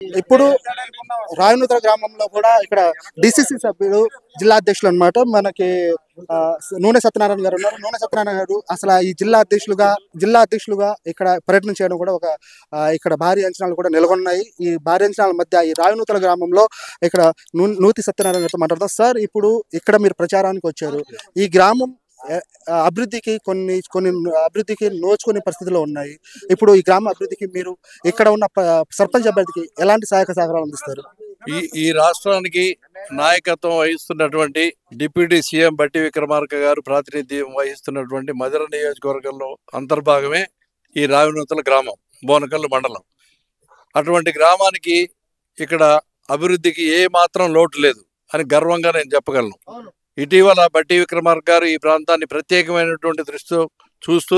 ఇప్పుడు రాయనూతల గ్రామంలో కూడా ఇక్కడ డిసిసి సభ్యులు జిల్లా అధ్యక్షులు అన్నమాట మనకి ఆ, నూనె సత్యనారాయణ గారు ఉన్నారు. నూనె సత్యనారాయణ గారు అసలు ఈ జిల్లా అధ్యక్షులుగా ఇక్కడ పర్యటన చేయడం కూడా ఒక ఇక్కడ భారీ అంచనాలు కూడా నెలకొన్నాయి. ఈ భారీ అంచనాల మధ్య ఈ రాయనూతల గ్రామంలో ఇక్కడ నూతి సత్యనారాయణ గారితో మాట్లాడదాం. సార్, ఇప్పుడు ఇక్కడ మీరు ప్రచారానికి వచ్చారు. ఈ గ్రామం ఎ- అభివృద్ధికి కొన్ని కొన్ని అభివృద్ధికి నోచుకునే పరిస్థితిలో ఉన్నాయి. ఇప్పుడు ఈ గ్రామ అభివృద్ధికి మీరు ఇక్కడ ఉన్న సర్పంచ్ అభ్యర్థికి ఎలాంటి సహాయక సహకారాలు అందిస్తారు? ఈ రాష్ట్రానికి నాయకత్వం వహిస్తున్నటువంటి డిప్యూటీ సీఎం బట్టి విక్రమార్క గారు ప్రాతినిధ్యం వహిస్తున్నటువంటి మధుర నియోజకవర్గంలో అంతర్భాగమే ఈ రావినూతల గ్రామం, బోనకల్లు మండలం. అటువంటి గ్రామానికి ఇక్కడ అభివృద్ధికి ఏ మాత్రం లోటు లేదు అని గర్వంగా నేను చెప్పగలను. ఇటీవల బట్టి విక్రమార్క గారు ఈ ప్రాంతాన్ని ప్రత్యేకమైనటువంటి దృష్టితో చూస్తూ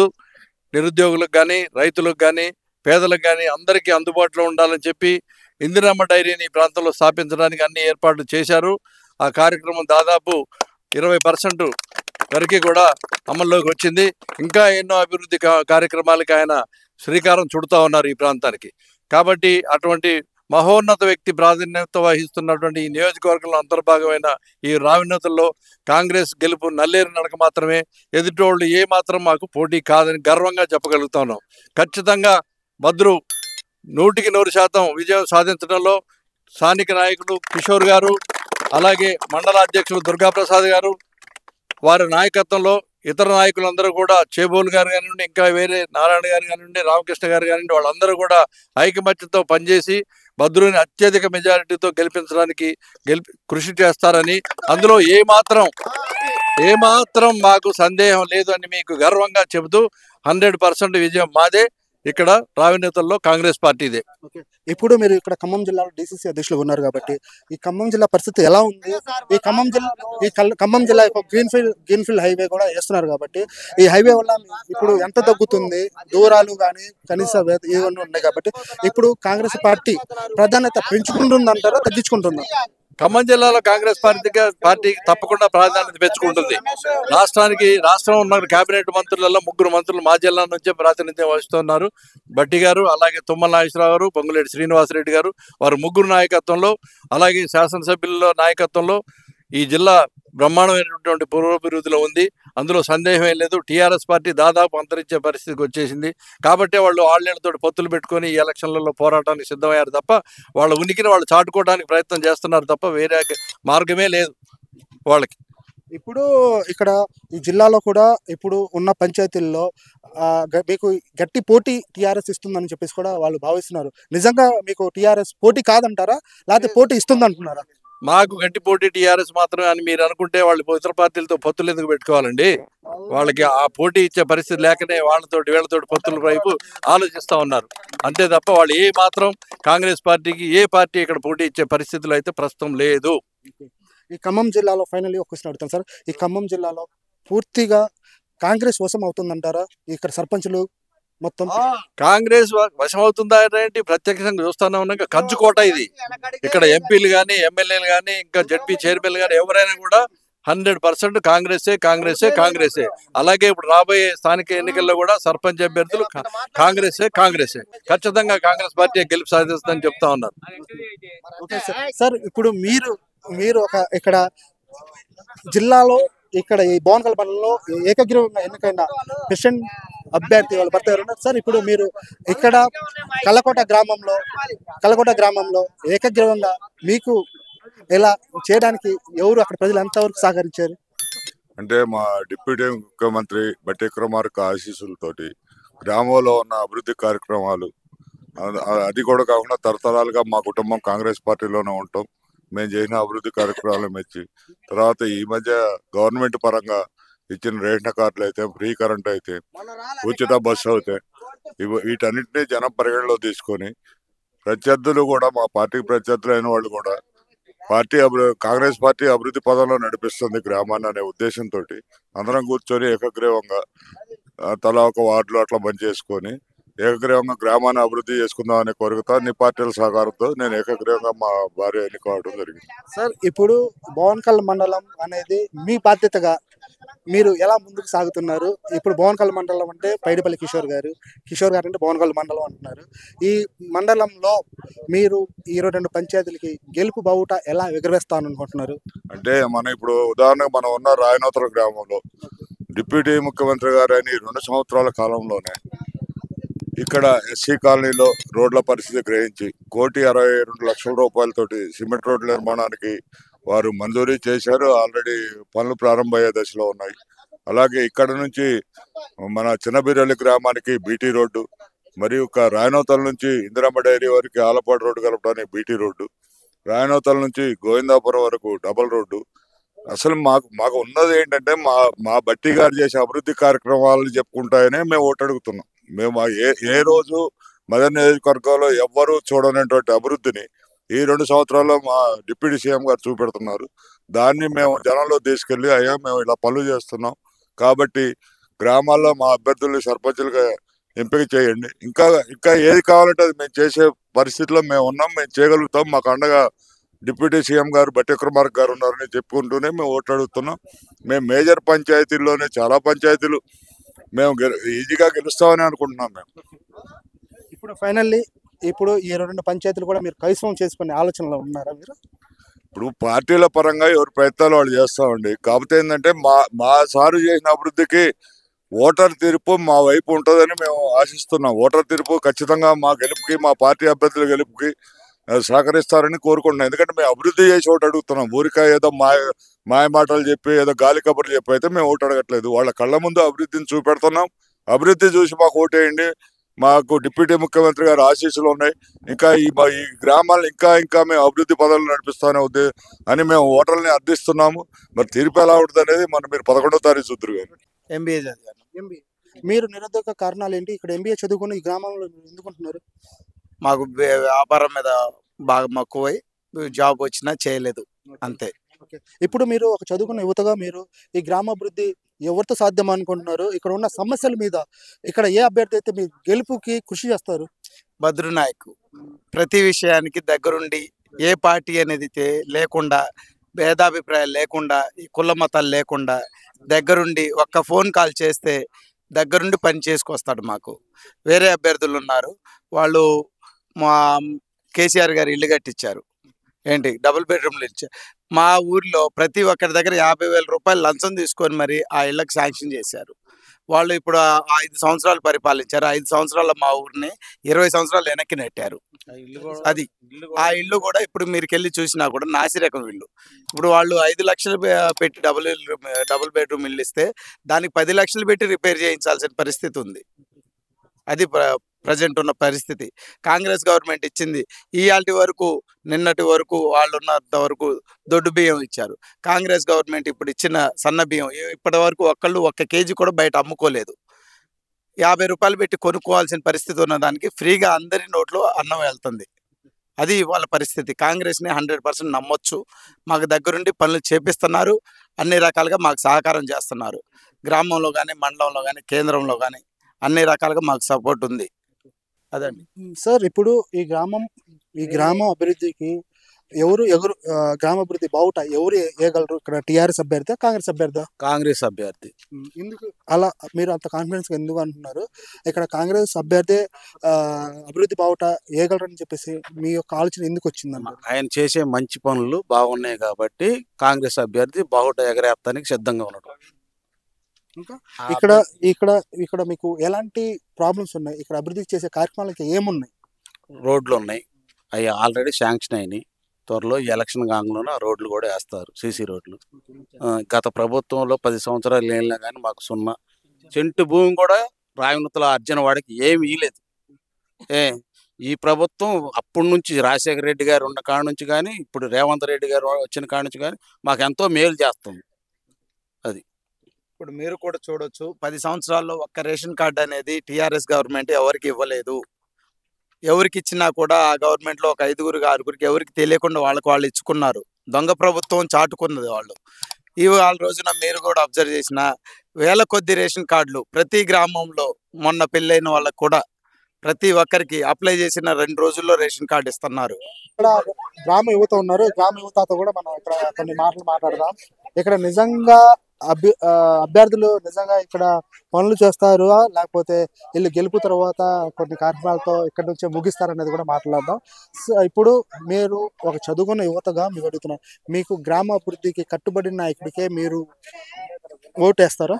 నిరుద్యోగులకు కానీ, రైతులకు కానీ, పేదలకు కానీ అందరికీ అందుబాటులో ఉండాలని చెప్పి ఇందిరమ్మ డైరీని ఈ ప్రాంతంలో స్థాపించడానికి అన్ని ఏర్పాట్లు చేశారు. ఆ కార్యక్రమం దాదాపు 20% వరకు కూడా అమల్లోకి వచ్చింది. ఇంకా ఎన్నో అభివృద్ధి కార్యక్రమాలకి ఆయన శ్రీకారం చుడుతూ ఉన్నారు ఈ ప్రాంతానికి. కాబట్టి అటువంటి మహోన్నత వ్యక్తి ప్రాధాన్యత వహిస్తున్నటువంటి ఈ నియోజకవర్గంలో అంతర్భాగమైన ఈ రావినూతల్లో కాంగ్రెస్ గెలుపు నల్లేరు నడక మాత్రమే. ఎదుటోళ్ళు ఏ మాత్రం మాకు పోటీ కాదని గర్వంగా చెప్పగలుగుతున్నాం. ఖచ్చితంగా భద్రు 100% విజయం సాధించడంలో స్థానిక నాయకుడు కిషోర్ గారు, అలాగే మండల అధ్యక్షులు దుర్గాప్రసాద్ గారు, వారి నాయకత్వంలో ఇతర నాయకులందరూ కూడా చేబోలు గారు కానివ్వండి, ఇంకా వేరే నారాయణ గారు కానివ్వండి, రామకృష్ణ గారు కానివ్వండి, వాళ్ళందరూ కూడా ఐకమత్యంతో పనిచేసి భద్రుని అత్యధిక మెజారిటీతో గెలిపించడానికి కృషి చేస్తారని, అందులో ఏమాత్రం మాకు సందేహం లేదు అని మీకు గర్వంగా చెబుతూ 100% విజయం మాదే. ఇక్కడ రావినేతల్లో కాంగ్రెస్ పార్టీదే. ఇప్పుడు మీరు ఇక్కడ ఖమ్మం జిల్లాలో డిసిసి అధ్యక్షులు ఉన్నారు కాబట్టి ఈ ఖమ్మం జిల్లా పరిస్థితి ఎలా ఉంది? ఖమ్మం జిల్లా గ్రీన్ఫీల్డ్ హైవే కూడా వేస్తున్నారు కాబట్టి ఈ హైవే వల్ల ఇప్పుడు ఎంత తగ్గుతుంది? దూరాలు కానీ కనీస ఇవన్నీ ఉన్నాయి కాబట్టి ఇప్పుడు కాంగ్రెస్ పార్టీ ప్రాధాన్యత పెంచుకుంటుందంటారా, తగ్గించుకుంటుందా? ఖమ్మం జిల్లాలో కాంగ్రెస్ పార్టీ తప్పకుండా ప్రాధాన్యత పెంచుకుంటుంది. రాష్ట్రం ఉన్న కేబినెట్ మంత్రులలో 3 మంత్రులు మా జిల్లా నుంచే ప్రాతినిధ్యం వహిస్తున్నారు. బట్టి గారు, అలాగే తుమ్మల నాగేశ్వరరావు గారు, పొంగులేటి శ్రీనివాసరెడ్డి గారు, వారు 3 నాయకత్వంలో, అలాగే శాసనసభ్యుల నాయకత్వంలో ఈ జిల్లా బ్రహ్మాండమైనటువంటి పూర్వాభివృద్ధిలో ఉంది. అందులో సందేహం లేదు. టీఆర్ఎస్ పార్టీ దాదాపు అంతరించే పరిస్థితికి వచ్చేసింది. కాబట్టి వాళ్ళు ఆళ్ళతో పొత్తులు పెట్టుకొని ఈ ఎలక్షన్లలో పోరాటానికి సిద్ధమయ్యారు తప్ప వాళ్ళ ఉనికిని వాళ్ళు చాటుకోవడానికి ప్రయత్నం చేస్తున్నారు తప్ప వేరే మార్గమే లేదు వాళ్ళకి. ఇప్పుడు ఇక్కడ ఈ జిల్లాలో కూడా ఇప్పుడు ఉన్న పంచాయతీల్లో మీకు గట్టి పోటీ టీఆర్ఎస్ ఇస్తుందని చెప్పేసి కూడా వాళ్ళు భావిస్తున్నారు. నిజంగా మీకు టీఆర్ఎస్ పోటీ కాదంటారా, లేకపోతే పోటీ ఇస్తుంది అంటున్నారా? మాకు గట్టి పోటీ టీఆర్ఎస్ మాత్రమే అని మీరు అనుకుంటే వాళ్ళు ఇతర పార్టీలతో పొత్తులు ఎందుకు పెట్టుకోవాలండి? వాళ్ళకి ఆ పోటీ ఇచ్చే పరిస్థితి లేకనే వీళ్ళతోటి పొత్తుల వైపు ఆలోచిస్తూ ఉన్నారు. అంతే తప్ప వాళ్ళు ఏ మాత్రం కాంగ్రెస్ పార్టీకి ఏ పార్టీ ఇక్కడ పోటీ ఇచ్చే పరిస్థితులు అయితే ప్రస్తుతం లేదు. ఈ ఖమ్మం జిల్లాలో ఫైనల్లీ ఒక క్వశ్చన్ అడుగుతాను సార్. ఈ ఖమ్మం జిల్లాలో పూర్తిగా కాంగ్రెస్ వశం అవుతుందంటారా? ఇక్కడ సర్పంచులు మొత్తం కాంగ్రెస్ వశం అవుతుందా ఏంటి? ప్రత్యక్షంగా చూస్తానే ఉన్నాక కంచుకోట ఇది. ఇక్కడ ఎంపీలు కానీ, ఎమ్మెల్యేలు కానీ, ఇంకా జడ్పీ చైర్మన్లు కానీ ఎవరైనా కూడా 100% కాంగ్రెసే. అలాగే ఇప్పుడు రాబోయే స్థానిక ఎన్నికల్లో కూడా సర్పంచ్ అభ్యర్థులు కాంగ్రెసే. ఖచ్చితంగా కాంగ్రెస్ పార్టీ గెలుపు సాధిస్తుందని చెప్తా ఉన్నారు. సార్, ఇప్పుడు మీరు ఇక్కడ జిల్లాలో ఇక్కడ ఈ బోనకల్ మండలంలో ఏకగ్రీవంగా ఎన్నికైన ప్రెసిడెంట్ అభ్యర్థి వాళ్ళు భర్త ఉన్నారు సార్. ఇప్పుడు మీరు ఇక్కడ కల్లకోట గ్రామంలో ఏకగ్రీవంగా మీకు ఎలా చేయడానికి ఎవరు అక్కడ ప్రజలు ఎంతవరకు సహకరించారు? అంటే మా డిప్యూటీ ముఖ్యమంత్రి బట్టి విక్రమార్క ఆశీస్సులతోటి గ్రామంలో ఉన్న అభివృద్ధి కార్యక్రమాలు, అది కూడా కాకుండా తరతరాలుగా మా కుటుంబం కాంగ్రెస్ పార్టీలోనే ఉంటాం. మేము చేసిన అభివృద్ధి కార్యక్రమాలు మెచ్చి తర్వాత ఈ మధ్య గవర్నమెంట్ పరంగా ఇచ్చిన రేషన్ కార్డులు అయితే, ఫ్రీ కరెంట్ అయితే, ఉచిత బస్సు అయితే, వీటన్నిటినీ జనం పరిగణలో తీసుకొని ప్రత్యర్థులు కూడా, మా పార్టీ ప్రత్యర్థులు అయిన వాళ్ళు కూడా కాంగ్రెస్ పార్టీ అభివృద్ధి పదంలో నడిపిస్తుంది గ్రామాన్ని అనే ఉద్దేశంతో అందరం కూర్చొని ఏకగ్రీవంగా తలా ఒక వార్డులో అట్లా పనిచేసుకొని ఏకగ్రీవంగా గ్రామాన్ని అభివృద్ధి చేసుకుందాం అనే కోరికతో అన్ని పార్టీల సహకారంతో నేను ఏకగ్రీవంగా మా భార్య ఎన్నికవడం జరిగింది. సార్, ఇప్పుడు బోనకల్ మండలం అనేది మీ బాధ్యతగా మీరు ఎలా ముందుకు సాగుతున్నారు? ఇప్పుడు బోనకల్ మండలం అంటే పైడిపల్లి కిషోర్ గారు అంటే బోనకల్ మండలం అంటున్నారు. ఈ మండలంలో మీరు 22 పంచాయతీలకి గెలుపు బావుట ఎలా ఎగరవేస్తాననుకుంటున్నారు? అంటే మనం ఇప్పుడు ఉదాహరణకు మనం ఉన్న రాయనోతల గ్రామంలో డిప్యూటీ ముఖ్యమంత్రి గారు అని 2 సంవత్సరాల కాలంలోనే ఇక్కడ ఎస్సీ కాలనీలో రోడ్ల పరిస్థితి గ్రహించి 1,62,00,000 రూపాయలతోటి సిమెంట్ రోడ్ల నిర్మాణానికి వారు మంజూరీ చేశారు. ఆల్రెడీ పనులు ప్రారంభమయ్యే దశలో ఉన్నాయి. అలాగే ఇక్కడ నుంచి మన చిన్నబిర్రలి గ్రామానికి బీటీ రోడ్డు, మరియు రాయనోతల నుంచి ఇందిరమ్మ డైరీ వరకు ఆలపాడు రోడ్డు కలపడానికి బీటీ రోడ్డు, రాయనోతల నుంచి గోవిందాపురం వరకు డబల్ రోడ్డు. అసలు మాకు ఉన్నది ఏంటంటే మా బట్టి గారు చేసే అభివృద్ధి కార్యక్రమాలను చెప్పుకుంటాయనే మేము ఓటు అడుగుతున్నాం. మేము ఏ రోజు మదర్ నియోజకవర్గంలో ఎవ్వరూ చూడనటువంటి అభివృద్ధిని ఈ 2 సంవత్సరాల్లో మా డిప్యూటీ సీఎం గారు చూపెడుతున్నారు. దాన్ని మేము జనంలో తీసుకెళ్లి అయ్యా మేము ఇలా పనులు చేస్తున్నాం కాబట్టి గ్రామాల్లో మా అభ్యర్థులు సర్పంచులుగా ఎంపిక చేయండి, ఇంకా ఏది కావాలంటే అది మేము చేసే పరిస్థితిలో మేము ఉన్నాం, మేము చేయగలుగుతాం, మాకు అండగా డిప్యూటీ సీఎం గారు బట్టి విక్రమార్క గారు ఉన్నారని చెప్పుకుంటూనే మేము ఓట్లు అడుగుతున్నాం. మేము మేజర్ పంచాయతీల్లోనే చాలా పంచాయతీలు మేము ఈజీగా గెలుస్తామని అనుకుంటున్నాం. మేము ఇప్పుడు ఫైనల్లీ ఇప్పుడు ఈ 22 పంచాయతీలు కూడా మీరు కైవసం చేసుకునే ఆలోచనలో ఉన్నారా మీరు? ఇప్పుడు పార్టీల పరంగా ఎవరి ప్రయత్నాలు వాళ్ళు చేస్తామండి. కాకపోతే ఏంటంటే మా సారు చేసిన అభివృద్ధికి ఓటర్ తీర్పు మా వైపు ఉంటుందని మేము ఆశిస్తున్నాం. ఓటర్ తీర్పు ఖచ్చితంగా మా గెలుపుకి, మా పార్టీ అభ్యర్థుల గెలుపుకి సహకరిస్తారని కోరుకుంటున్నాం. ఎందుకంటే మేము అభివృద్ధి చేసి ఓటు అడుగుతున్నాం. ఊరికా ఏదో మాయ మాటలు చెప్పి ఏదో గాలి కబుర్లు చెప్పి అయితే మేము ఓటు అడగట్లేదు. వాళ్ళ కళ్ళ ముందు అభివృద్ధిని చూపెడుతున్నాం. అభివృద్ధి చూసి మాకు ఓటేయండి, మాకు డిప్యూటీ ముఖ్యమంత్రి గారు ఆశీస్సులు ఉన్నాయి, ఇంకా ఈ గ్రామాలను ఇంకా మేము అభివృద్ధి పదాలు నడిపిస్తానే ఉంది అని మేము ఓటర్లని అర్థిస్తున్నాము. మరి తీర్పు ఎలా ఉంటుంది అనేది మీరు 11వ తారీఖు చూద్దరు గారు. ఎంబీఏ చదివాను. మీరు నిరుద్యోగ కారణాలు ఏంటి? ఇక్కడ ఎంబీఏ చదువుకుని ఈ గ్రామంలో ఎందుకుంటున్నారు? మాకు వ్యాపారం మీద బాగా మక్కువై జాబ్ వచ్చినా చేయలేదు, అంతే. ఇప్పుడు మీరు ఒక చదువుకున్న యువతగా మీరు ఈ గ్రామాభివృద్ధి ఎవరితో సాధ్యం అనుకుంటున్నారు? ఇక్కడ ఉన్న సమస్యల మీద ఇక్కడ ఏ అభ్యర్థి అయితే మీ గెలుపుకి కృషి చేస్తారు? భద్రునాయక్ ప్రతి విషయానికి దగ్గరుండి, ఏ పార్టీ అనేది లేకుండా, భేదాభిప్రాయాలు లేకుండా, ఈ కుల మతాలు లేకుండా దగ్గరుండి ఒక్క ఫోన్ కాల్ చేస్తే దగ్గరుండి పని చేసుకొస్తాడు. మాకు వేరే అభ్యర్థులు ఉన్నారు, వాళ్ళు మా కేసీఆర్ గారు ఇల్లు కట్టించారు, ఏంటి డబుల్ బెడ్రూమ్లు ఇచ్చారు. మా ఊర్లో ప్రతి ఒక్కరి దగ్గర 50,000 రూపాయలు లంచం తీసుకొని మరి ఆ ఇళ్ళకి శాంక్షన్ చేశారు. వాళ్ళు ఇప్పుడు 5 సంవత్సరాలు పరిపాలించారు. 5 సంవత్సరాల మా ఊరిని 20 సంవత్సరాలు వెనక్కి నెట్టారు. అది ఆ ఇల్లు కూడా ఇప్పుడు మీరుకెళ్ళి చూసినా కూడా నాసిరకం ఇల్లు. ఇప్పుడు వాళ్ళు 5 లక్షలు పెట్టి డబుల్ బెడ్రూమ్ ఇల్లు ఇస్తే దానికి 10 లక్షలు పెట్టి రిపేర్ చేయించాల్సిన పరిస్థితి ఉంది. అది ప్రజెంట్ ఉన్న పరిస్థితి. కాంగ్రెస్ గవర్నమెంట్ ఇచ్చింది. ఇయాల్టి వరకు, నిన్నటి వరకు, వాళ్ళు ఉన్నంత వరకు దొడ్డు బియ్యం ఇచ్చారు. కాంగ్రెస్ గవర్నమెంట్ ఇప్పుడు ఇచ్చిన సన్న బియ్యం ఇప్పటి వరకు ఒక్క కేజీ కూడా బయట అమ్ముకోలేదు. 50 రూపాయలు పెట్టి కొనుక్కోవాల్సిన పరిస్థితి ఉన్న దానికి ఫ్రీగా అందరి నోట్లో అన్నం వెళ్తుంది. అది వాళ్ళ పరిస్థితి. కాంగ్రెస్ని 100% నమ్మొచ్చు. మాకు దగ్గరుండి పనులు చేపిస్తున్నారు, అన్ని రకాలుగా మాకు సహకారం చేస్తున్నారు. గ్రామంలో కానీ, మండలంలో కానీ, కేంద్రంలో కానీ అన్ని రకాలుగా మాకు సపోర్ట్ ఉంది. అదండి సార్. ఇప్పుడు ఈ గ్రామం అభివృద్ధికి గ్రామాభివృద్ధి బావుట ఎవరు వేయగలరు? ఇక్కడ టీఆర్ఎస్ అభ్యర్థి, కాంగ్రెస్ అభ్యర్థి? కాంగ్రెస్ అభ్యర్థి. ఎందుకు అలా మీరు అంత కాన్ఫిడెన్స్ ఎందుకు అంటున్నారు? ఇక్కడ కాంగ్రెస్ అభ్యర్థి అభివృద్ధి బావుట వేయగలరని చెప్పేసి మీ యొక్క ఆలోచన ఎందుకు వచ్చిందన్న? ఆయన చేసే మంచి పనులు బాగున్నాయి కాబట్టి కాంగ్రెస్ అభ్యర్థి బావుట ఎగరేస్తానికి సిద్ధంగా ఉన్నాడు. ఇక్కడ మీకు ఎలాంటి ప్రాబ్లమ్స్ ఉన్నాయి? ఇక్కడ అభివృద్ధి చేసే కార్యక్రమాలకి ఏమున్నాయి? రోడ్లు ఉన్నాయి, అవి ఆల్రెడీ శాంక్షన్ అయినాయి. త్వరలో ఎలక్షన్ కాంగ్లోనే ఆ రోడ్లు కూడా వేస్తారు, సీసీ రోడ్లు. గత ప్రభుత్వంలో 10 సంవత్సరాలు లేనినా కానీ మాకు 0 సెంటు భూమి కూడా రాయనూతల అర్జున వాడికి ఏమి ఇవ్వలేదు. ఈ ప్రభుత్వం అప్పటి నుంచి రాజశేఖర రెడ్డి గారు ఉన్న కాడ నుంచి కానీ, ఇప్పుడు రేవంత్ రెడ్డి గారు వచ్చిన కాడ నుంచి కానీ మాకు ఎంతో మేలు చేస్తుంది. అది ఇప్పుడు మీరు కూడా చూడొచ్చు, 10 సంవత్సరాల్లో ఒక్క రేషన్ కార్డు అనేది టీఆర్ఎస్ గవర్నమెంట్ ఎవరికి ఇవ్వలేదు. ఎవరికి ఇచ్చినా కూడా ఆ గవర్నమెంట్లో ఒక 5గురికి 6గురికి ఎవరికి తెలియకుండా వాళ్ళు ఇచ్చుకున్నారు. దొంగ ప్రభుత్వం చాటుకున్నది వాళ్ళు. ఇవాళ రోజున మీరు కూడా అబ్జర్వ్ చేసిన వేల కొద్ది రేషన్ కార్డులు ప్రతి గ్రామంలో. మొన్న పెళ్ళైన వాళ్ళకు కూడా ప్రతి ఒక్కరికి అప్లై చేసిన 2 రోజుల్లో రేషన్ కార్డు ఇస్తున్నారు. ఇక్కడ గ్రామ యువత ఉన్నారు. గ్రామ యువతతో కూడా మనం ఇక్కడ కొన్ని మాటలు మాట్లాడదాం. ఇక్కడ నిజంగా అభ్యర్థులు నిజంగా ఇక్కడ పనులు చేస్తారు, లేకపోతే వీళ్ళు గెలుపు తర్వాత కొన్ని కార్యక్రమాలతో ఇక్కడ నుంచే ముగిస్తారనేది కూడా మాట్లాడదాం. సో ఇప్పుడు మీరు ఒక చదువుకున్న యువతగా మీకు అడుగుతున్నారు, మీకు గ్రామ అభివృద్ధికి కట్టుబడిన నాయకుడికే మీరు ఓటేస్తారా?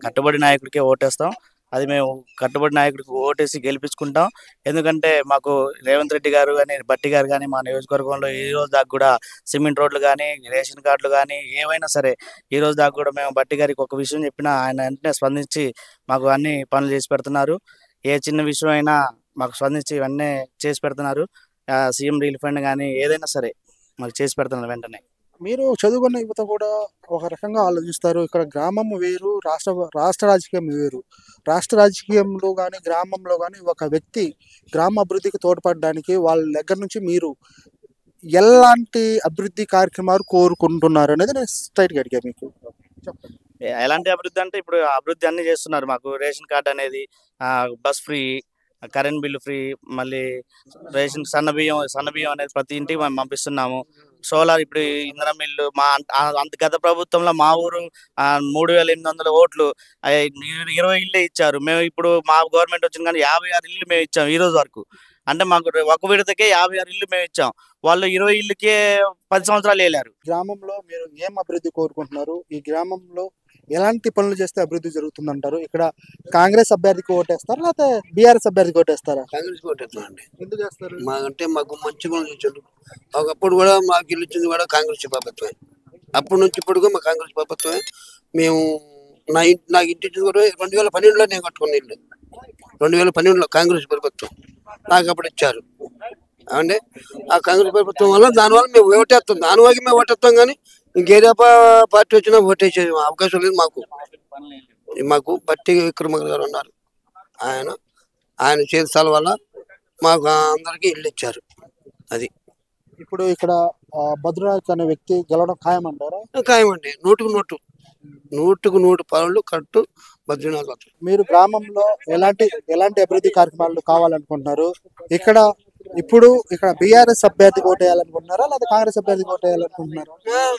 కట్టుబడి నాయకుడికే ఓటేస్తాం. అది మేము కట్టుబడి నాయకుడికి ఓటేసి గెలిపించుకుంటాం. ఎందుకంటే మాకు రేవంత్ రెడ్డి గారు కానీ, బట్టి గారు కానీ మా నియోజకవర్గంలో ఈ రోజు దాకా కూడా సిమెంట్ రోడ్లు కానీ, రేషన్ కార్డులు కానీ ఏవైనా సరే ఈ రోజు దాకా కూడా మేము బట్టి గారికి ఒక విషయం చెప్పినా ఆయన వెంటనే స్పందించి మాకు అన్ని పనులు చేసి పెడుతున్నారు. ఏ చిన్న విషయం అయినా మాకు స్పందించి ఇవన్నీ చేసి పెడుతున్నారు. సీఎం రిలీఫ్ ఫండ్ కానీ ఏదైనా సరే మాకు చేసి పెడుతున్నారు వెంటనే. మీరు చదువుకున్న యువత కూడా ఒక రకంగా ఆలోచిస్తారు. ఇక్కడ గ్రామం వేరు, రాష్ట్ర రాజకీయం వేరు. రాష్ట్ర రాజకీయంలో కానీ గ్రామంలో కానీ ఒక వ్యక్తి గ్రామ అభివృద్ధికి తోడ్పడడానికి వాళ్ళ దగ్గర నుంచి మీరు ఎలాంటి అభివృద్ధి కార్యక్రమాలు కోరుకుంటున్నారు అనేది నేను స్ట్రైట్గా అడిగా మీకు. ఎలాంటి అభివృద్ధి అంటే ఇప్పుడు అభివృద్ధి అన్ని చేస్తున్నారు. మాకు రేషన్ కార్డు అనేది, bus free, current bill free, మళ్ళీ రేషన్ సన్నబియ్యం అనేది ప్రతి ఇంటికి మేము పంపిస్తున్నాము. సోలార్ ఇప్పుడు ఇంధనం మిల్లు గత ప్రభుత్వంలో మా ఊరు 3800 ఓట్లు 20 ఇళ్ళే ఇచ్చారు. మేము ఇప్పుడు మా గవర్నమెంట్ వచ్చింది కానీ 56 ఇళ్ళు మేము ఇచ్చాం ఈ రోజు వరకు. అంటే మాకు ఒక విడతకే 56 ఇళ్ళు మేము ఇచ్చాం. వాళ్ళు 20 ఇళ్ళకే 10 సంవత్సరాలు వేలారు. గ్రామంలో మీరు ఏం అభివృద్ధి కోరుకుంటున్నారు? ఈ గ్రామంలో ఎలాంటి పనులు చేస్తే అభివృద్ధి జరుగుతుందంటారు? ఇక్కడ కాంగ్రెస్ అభ్యర్థికి ఓటేస్తారా లేకపోతే బీఆర్ఎస్ అభ్యర్థికి ఓటేస్తారా? కాంగ్రెస్ ఓటేస్తామండి. ఎందుకు చేస్తారు? మాకంటే మాకు మంచి పనులు ఇచ్చాడు. ఒకప్పుడు కూడా మాకు ఇల్లు ఇచ్చింది కూడా కాంగ్రెస్ ప్రభుత్వమే. అప్పటి నుంచి ఇప్పుడు మా కాంగ్రెస్ ప్రభుత్వమే. మేము నాకు ఇంటి కూడా 2012లో నేను కట్టుకున్న ఇల్లు. 2012లో కాంగ్రెస్ ప్రభుత్వం నాకు అప్పుడు ఇచ్చారు. అంటే ఆ కాంగ్రెస్ ప్రభుత్వం వల్ల దానివల్ల మేము ఓటేస్తాం. దానివల్ల మేము ఓటేస్తాం కానీ ఇంకేదే పార్టీ వచ్చినా ఓటేసే అవకాశం లేదు మాకు. మాకు బట్టి విక్రమార్క గారు ఉన్నారు. ఆయన చేసాల వల్ల మాకు అందరికి ఇల్లు ఇచ్చారు. అది ఇప్పుడు ఇక్కడ భద్రనాయక్ అనే వ్యక్తి గెలవడం ఖాయమంటారా? ఖాయమండి. 100% పనులు కట్టు భద్రనాథ్. మీరు గ్రామంలో ఎలాంటి అభివృద్ధి కార్యక్రమాలు కావాలనుకుంటున్నారు? ఇప్పుడు ఇక్కడ బీఆర్ఎస్ అభ్యర్థికి ఓటేయాలనుకుంటున్నారా లేదా కాంగ్రెస్ అభ్యర్థికి ఓటేయాలనుకుంటున్నారా?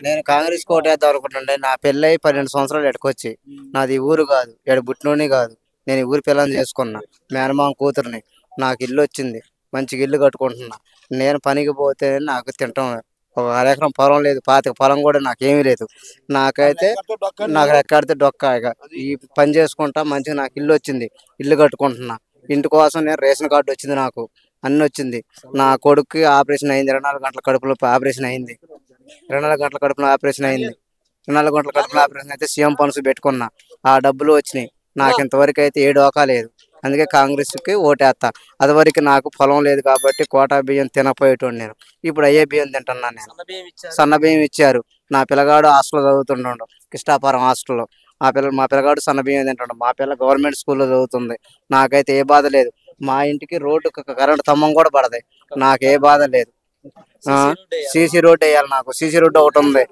నేను కాంగ్రెస్ ఓటేద్దాం అనుకుంటుండే. నా పెళ్ళై 12 సంవత్సరాలు ఎడకొచ్చి, నాది ఊరు కాదు, ఎడ బుట్టినోని కాదు. నేను ఊరి పిల్లని చేసుకున్నా, మేనమామ కూతురుని. నాకు ఇల్లు వచ్చింది, మంచిగా ఇల్లు కట్టుకుంటున్నా. నేను పనికి పోతే నాకు తింటాం. ఒక 1 ఎకరం పొలం లేదు, 25 పొలం కూడా నాకేమీ లేదు. నాకు రెక్కాడితే డొక్క. ఈ పని చేసుకుంటా మంచిగా నాకు ఇల్లు వచ్చింది, ఇల్లు కట్టుకుంటున్నా. ఇంటి కోసం నేను రేషన్ కార్డు వచ్చింది, నాకు అన్ని వచ్చింది. నా కొడుకుకి ఆపరేషన్ అయింది, 24 గంటల కడుపులో ఆపరేషన్ అయింది. 24 గంటల కడుపులో ఆపరేషన్ అయింది. 24 గంటల కడుపులో ఆపరేషన్ అయితే సీఎం ఫండ్స్ పెట్టుకున్నా, ఆ డబ్బులు వచ్చినాయి. నాకు ఇంతవరకు అయితే ఏ డోకా లేదు. అందుకే కాంగ్రెస్కి ఓటేస్తా. అదివరకు నాకు పొలం లేదు కాబట్టి కోటా బియ్యం తినపోయేటోడు నేను. ఇప్పుడు అయ్యే బియ్యం తింటున్నాను నేను. సన్న బియ్యం ఇచ్చారు. నా పిల్లగాడు హాస్టల్లో చదువుతుండడు, కృష్ణాపురం హాస్టల్లో. మా పిల్లగాడు సన్న బియ్యం తింటుండ. మా పిల్ల గవర్నమెంట్ స్కూల్లో చదువుతుంది. నాకైతే ఏ బాధ లేదు. మా ఇంటికి రోడ్డు కరెంట్ స్తంభం కూడా పడతాయి. నాకు ఏ బాధ లేదు. సీసీ రోడ్డు వేయాలి. నాకు సీసీ రోడ్డు ఒకటి ఉంది.